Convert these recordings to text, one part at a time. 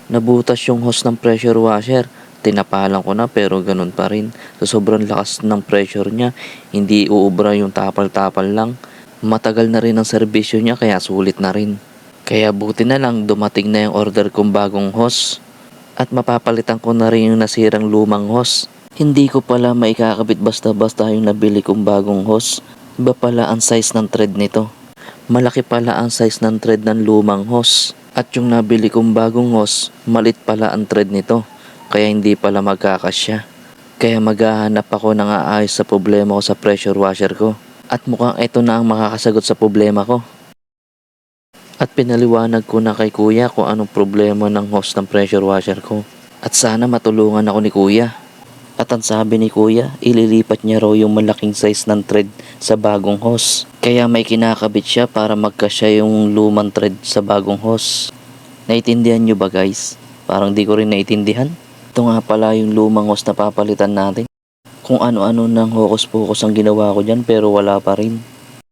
Nabutas yung hose ng pressure washer. Tinapalan ko na pero ganun pa rin. Sa sobrang lakas ng pressure niya, hindi uubra yung tapal-tapal lang. Matagal na rin ang serbisyo niya kaya sulit na rin. Kaya buti na lang dumating na yung order kong bagong hose. At mapapalitan ko na rin yung nasirang lumang hose. Hindi ko pala maikakabit basta-basta yung nabili kong bagong hose. Iba pala ang size ng thread nito. Malaki pala ang size ng thread ng lumang hose. At yung nabili kong bagong hose, malit pala ang thread nito. Kaya hindi pala magkakasya. Kaya maghahanap ako ng aayos sa problema ko sa pressure washer ko. At mukhang ito na ang makakasagot sa problema ko. At pinaliwanag ko na kay kuya kung anong problema ng hose ng pressure washer ko. At sana matulungan ako ni kuya. At ang sabi ni kuya, ililipat niya raw yung malaking size ng thread sa bagong hose. Kaya may kinakabit siya para magkasya yung lumang thread sa bagong hose. Naiintindihan nyo ba guys? Parang di ko rin naiintindihan. Ito nga pala yung lumang hose na papalitan natin. Kung ano-ano ng hokus-pokus ang ginawa ko dyan pero wala pa rin.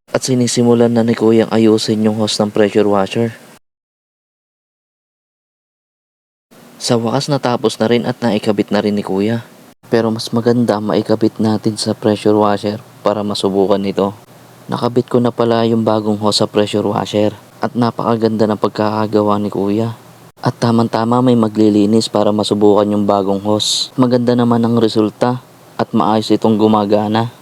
At sinisimulan na ni kuyang ayusin yung hose ng pressure washer. Sa wakas natapos na rin at naikabit na rin ni kuya. Pero mas maganda maikabit natin sa pressure washer para masubukan ito. Nakabit ko na pala yung bagong hose sa pressure washer. At napakaganda ng pagkakagawa ni kuya. At tamang-tama may maglilinis para masubukan yung bagong hose. Maganda naman ang resulta at maayos itong gumagana.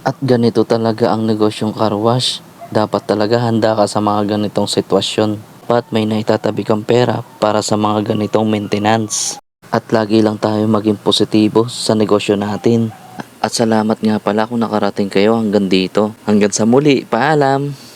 At ganito talaga ang negosyong car wash. Dapat talaga handa ka sa mga ganitong sitwasyon. At may naitatabi kang pera para sa mga ganitong maintenance. At lagi lang tayo maging positibo sa negosyo natin. At salamat nga pala kung nakarating kayo hanggang dito. Hanggang sa muli, paalam!